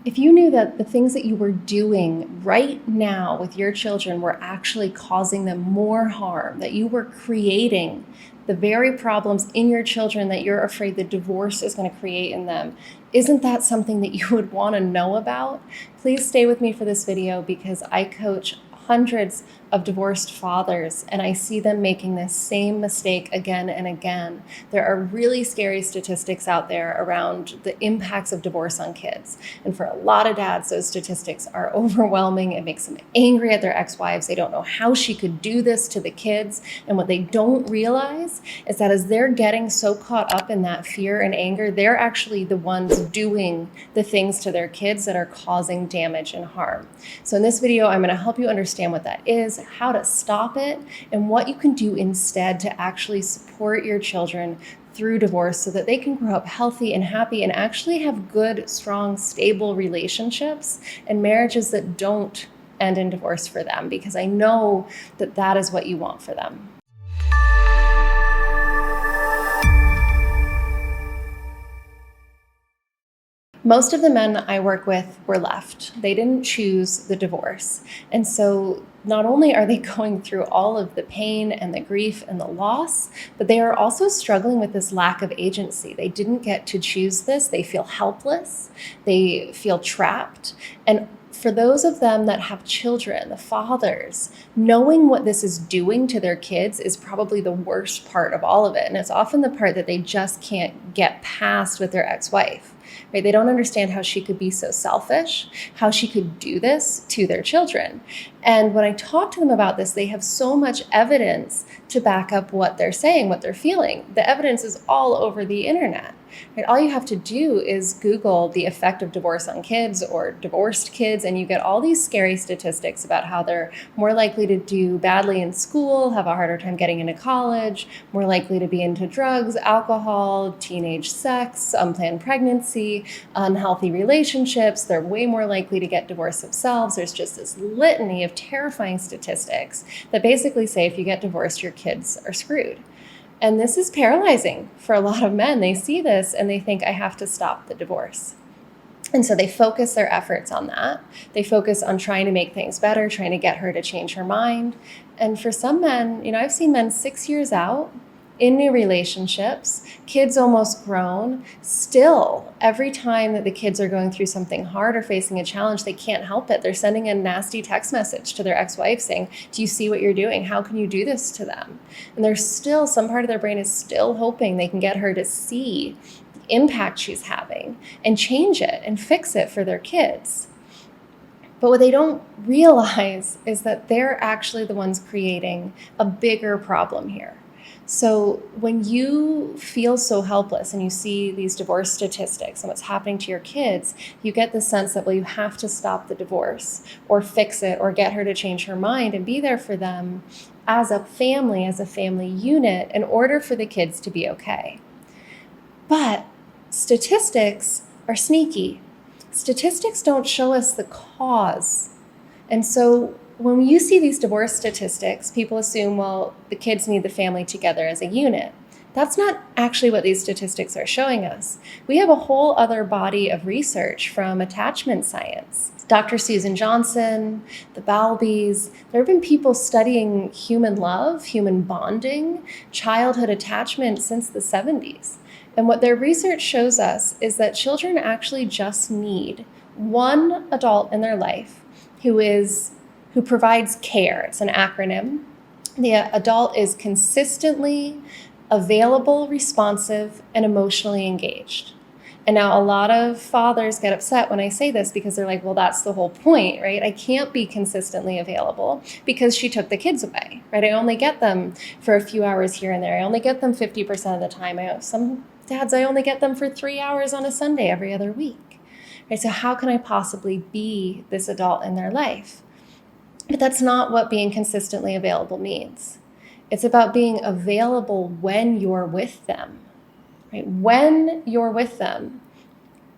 If you knew that the things that you were doing right now with your children were actually causing them more harm, that you were creating the very problems in your children that you're afraid the divorce is going to create in them, isn't that something that you would want to know about? Please stay with me for this video because I coach hundreds of divorced fathers, and I see them making this same mistake again and again. There are really scary statistics out there around the impacts of divorce on kids. And for a lot of dads, those statistics are overwhelming. It makes them angry at their ex-wives. They don't know how she could do this to the kids. And what they don't realize is that as they're getting so caught up in that fear and anger, they're actually the ones doing the things to their kids that are causing damage and harm. So in this video, I'm going to help you understand what that is, how to stop it, and what you can do instead to actually support your children through divorce so that they can grow up healthy and happy and actually have good, strong, stable relationships and marriages that don't end in divorce for them, because I know that that is what you want for them. Most of the men I work with were left. They didn't choose the divorce. And so not only are they going through all of the pain and the grief and the loss, but they are also struggling with this lack of agency. They didn't get to choose this. They feel helpless. They feel trapped. And for those of them that have children, the fathers, knowing what this is doing to their kids is probably the worst part of all of it. And it's often the part that they just can't get past with their ex-wife. Right? They don't understand how she could be so selfish, how she could do this to their children. And when I talk to them about this, they have so much evidence to back up what they're saying, what they're feeling. The evidence is all over the internet. Right? All you have to do is Google the effect of divorce on kids or divorced kids, and you get all these scary statistics about how they're more likely to do badly in school, have a harder time getting into college, more likely to be into drugs, alcohol, teenage sex, unplanned pregnancy, unhealthy relationships. They're way more likely to get divorced themselves. There's just this litany of terrifying statistics that basically say if you get divorced, your kids are screwed. And this is paralyzing for a lot of men. They see this and they think, I have to stop the divorce. And so they focus their efforts on that. They focus on trying to make things better, trying to get her to change her mind. And for some men, I've seen men 6 years out in new relationships, kids almost grown, still every time that the kids are going through something hard or facing a challenge, they can't help it. They're sending a nasty text message to their ex-wife saying, do you see what you're doing? How can you do this to them? And there's still, some part of their brain is still hoping they can get her to see the impact she's having and change it and fix it for their kids. But what they don't realize is that they're actually the ones creating a bigger problem here. So when you feel so helpless and you see these divorce statistics and what's happening to your kids, you get the sense that, well, you have to stop the divorce or fix it or get her to change her mind and be there for them as a family unit in order for the kids to be okay. But statistics are sneaky. Statistics don't show us the cause. And so when you see these divorce statistics, people assume, well, the kids need the family together as a unit. That's not actually what these statistics are showing us. We have a whole other body of research from attachment science. Dr. Susan Johnson, the Balbys, there have been people studying human love, human bonding, childhood attachment since the 70s. And what their research shows us is that children actually just need one adult in their life who provides care. It's an acronym. The adult is consistently available, responsive, and emotionally engaged. And now a lot of fathers get upset when I say this because they're like, well, that's the whole point, right? I can't be consistently available because she took the kids away, right? I only get them for a few hours here and there. I only get them 50% of the time. Some dads, I only get them for 3 hours on a Sunday every other week, right? So how can I possibly be this adult in their life? But that's not what being consistently available means. It's about being available when you're with them, right? When you're with them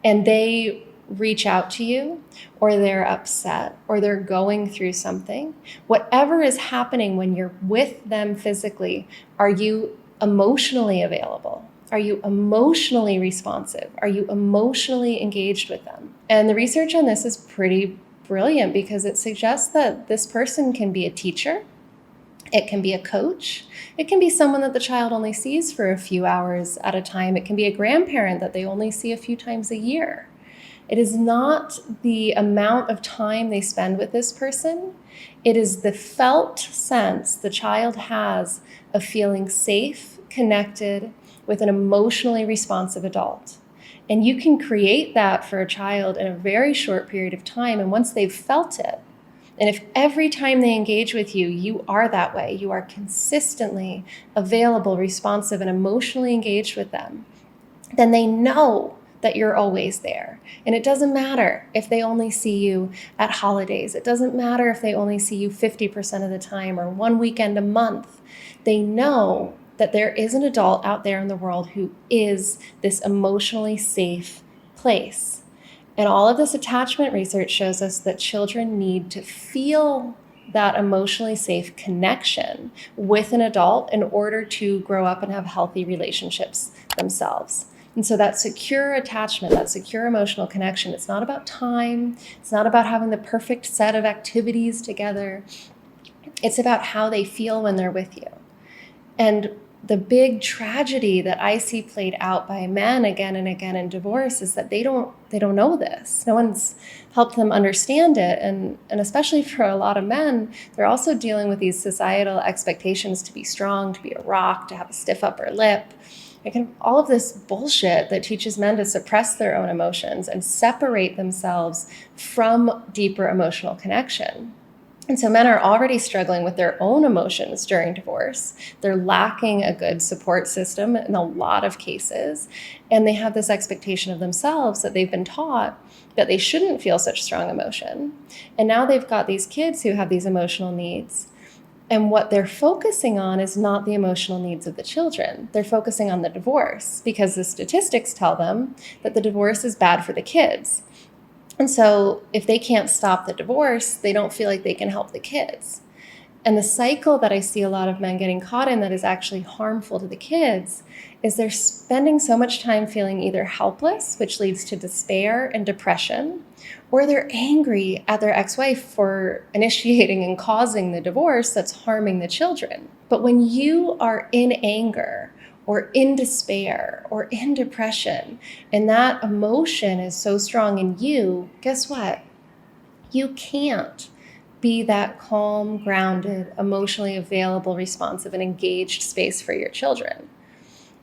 and they reach out to you or they're upset or they're going through something, whatever is happening when you're with them physically, are you emotionally available? Are you emotionally responsive? Are you emotionally engaged with them? And the research on this is pretty brilliant because it suggests that this person can be a teacher, it can be a coach, it can be someone that the child only sees for a few hours at a time, it can be a grandparent that they only see a few times a year. It is not the amount of time they spend with this person. It is the felt sense the child has of feeling safe, connected with an emotionally responsive adult. And you can create that for a child in a very short period of time. And once they've felt it, and if every time they engage with you, you are that way, you are consistently available, responsive, and emotionally engaged with them, then they know that you're always there. And it doesn't matter if they only see you at holidays. It doesn't matter if they only see you 50% of the time or one weekend a month. They know that there is an adult out there in the world who is this emotionally safe place. And all of this attachment research shows us that children need to feel that emotionally safe connection with an adult in order to grow up and have healthy relationships themselves. And so that secure attachment, that secure emotional connection, it's not about time. It's not about having the perfect set of activities together. It's about how they feel when they're with you. And the big tragedy that I see played out by men again and again in divorce is that they don't know this. No one's helped them understand it. And especially for a lot of men, they're also dealing with these societal expectations to be strong, to be a rock, to have a stiff upper lip. All of this bullshit that teaches men to suppress their own emotions and separate themselves from deeper emotional connection. And so men are already struggling with their own emotions during divorce. They're lacking a good support system in a lot of cases. And they have this expectation of themselves that they've been taught that they shouldn't feel such strong emotion. And now they've got these kids who have these emotional needs. And what they're focusing on is not the emotional needs of the children. They're focusing on the divorce because the statistics tell them that the divorce is bad for the kids. And so if they can't stop the divorce, they don't feel like they can help the kids. And the cycle that I see a lot of men getting caught in that is actually harmful to the kids is they're spending so much time feeling either helpless, which leads to despair and depression, or they're angry at their ex-wife for initiating and causing the divorce that's harming the children. But when you are in anger or in despair or in depression, and that emotion is so strong in you, guess what? You can't be that calm, grounded, emotionally available, responsive, and engaged space for your children.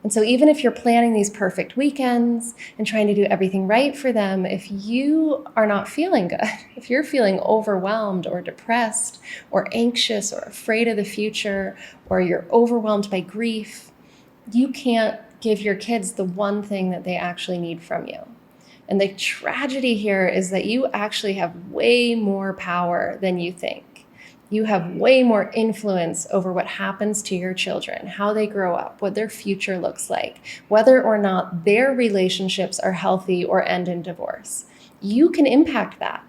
And so even if you're planning these perfect weekends and trying to do everything right for them, if you are not feeling good, if you're feeling overwhelmed or depressed or anxious or afraid of the future, or you're overwhelmed by grief, you can't give your kids the one thing that they actually need from you. And the tragedy here is that you actually have way more power than you think. You have way more influence over what happens to your children, how they grow up, what their future looks like, whether or not their relationships are healthy or end in divorce. You can impact that.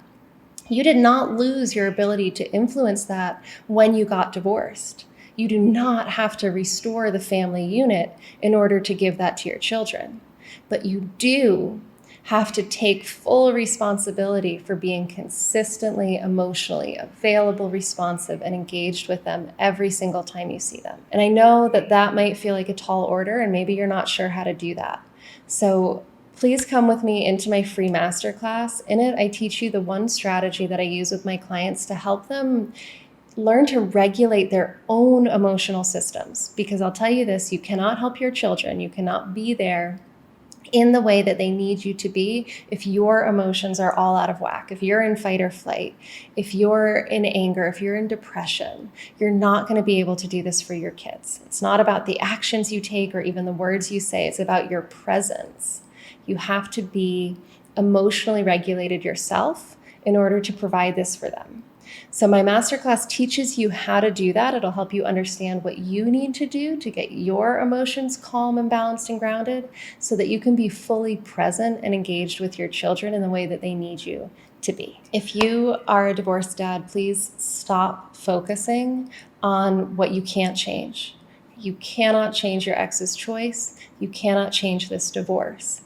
You did not lose your ability to influence that when you got divorced. You do not have to restore the family unit in order to give that to your children. But you do have to take full responsibility for being consistently emotionally available, responsive, and engaged with them every single time you see them. And I know that that might feel like a tall order, and maybe you're not sure how to do that. So please come with me into my free masterclass. In it, I teach you the one strategy that I use with my clients to help them learn to regulate their own emotional systems. Because I'll tell you this, you cannot help your children. You cannot be there in the way that they need you to be if your emotions are all out of whack, if you're in fight or flight, if you're in anger, if you're in depression. You're not going to be able to do this for your kids. It's not about the actions you take or even the words you say. It's about your presence. You have to be emotionally regulated yourself in order to provide this for them. So my masterclass teaches you how to do that. It'll help you understand what you need to do to get your emotions calm and balanced and grounded so that you can be fully present and engaged with your children in the way that they need you to be. If you are a divorced dad, please stop focusing on what you can't change. You cannot change your ex's choice. You cannot change this divorce.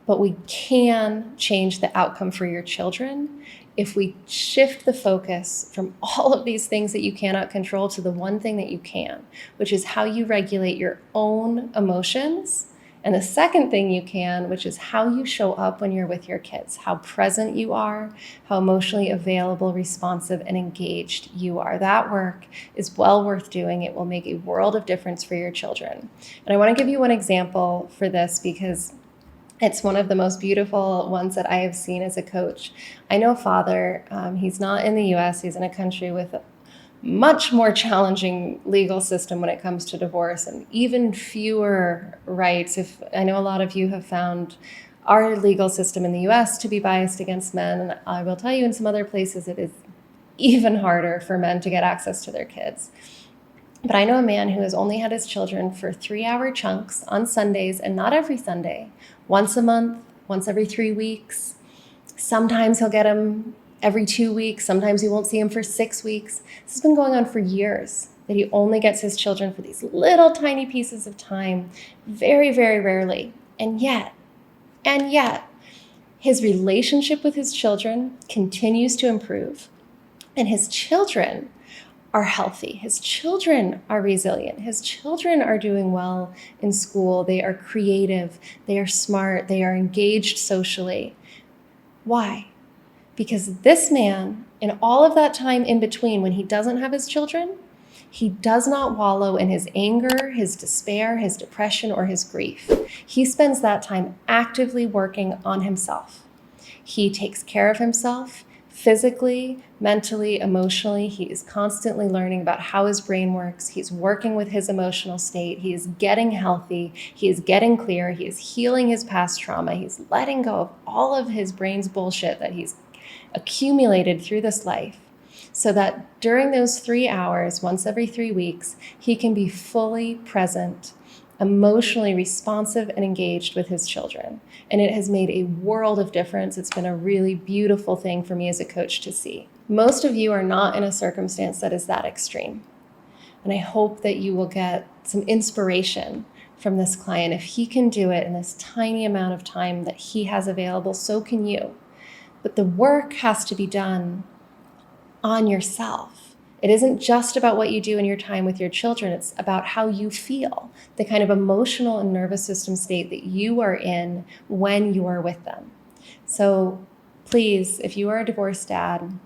But we can change the outcome for your children if we shift the focus from all of these things that you cannot control to the one thing that you can, which is how you regulate your own emotions. And the second thing you can, which is how you show up when you're with your kids, how present you are, how emotionally available, responsive, and engaged you are. That work is well worth doing. It will make a world of difference for your children. And I want to give you one example for this because it's one of the most beautiful ones that I have seen as a coach. I know a father, he's not in the US, he's in a country with much more challenging legal system when it comes to divorce and even fewer rights. If I know a lot of you have found our legal system in the US to be biased against men, and I will tell you in some other places it is even harder for men to get access to their kids. But I know a man who has only had his children for 3-hour chunks on Sundays, and not every Sunday, once a month, once every 3 weeks. Sometimes he'll get them every 2 weeks. Sometimes you won't see him for 6 weeks. This has been going on for years, that he only gets his children for these little tiny pieces of time, very, very rarely. And yet, his relationship with his children continues to improve. And his children are healthy. His children are resilient. His children are doing well in school. They are creative. They are smart. They are engaged socially. Why? Because this man, in all of that time in between when he doesn't have his children, he does not wallow in his anger, his despair, his depression, or his grief. He spends that time actively working on himself. He takes care of himself physically, mentally, emotionally. He is constantly learning about how his brain works. He's working with his emotional state. He is getting healthy. He is getting clear. He is healing his past trauma. He's letting go of all of his brain's bullshit that he's accumulated through this life, so that during those 3 hours, once every 3 weeks, he can be fully present, emotionally responsive, and engaged with his children. And it has made a world of difference. It's been a really beautiful thing for me as a coach to see. Most of you are not in a circumstance that is that extreme. And I hope that you will get some inspiration from this client. If he can do it in this tiny amount of time that he has available, so can you. But the work has to be done on yourself. It isn't just about what you do in your time with your children. It's about how you feel, the kind of emotional and nervous system state that you are in when you are with them. So please, if you are a divorced dad,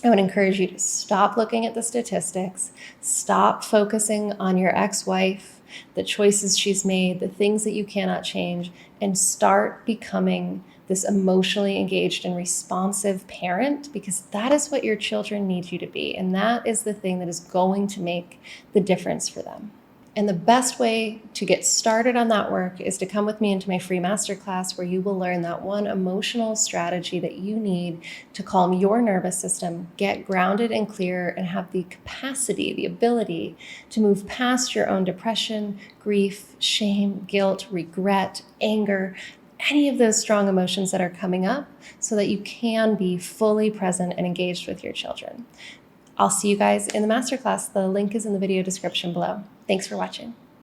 I would encourage you to stop looking at the statistics, stop focusing on your ex-wife, the choices she's made, the things that you cannot change, and start becoming this emotionally engaged and responsive parent, because that is what your children need you to be. And that is the thing that is going to make the difference for them. And the best way to get started on that work is to come with me into my free masterclass, where you will learn that one emotional strategy that you need to calm your nervous system, get grounded and clear, and have the capacity, the ability to move past your own depression, grief, shame, guilt, regret, anger, any of those strong emotions that are coming up, so that you can be fully present and engaged with your children. I'll see you guys in the masterclass. The link is in the video description below. Thanks for watching.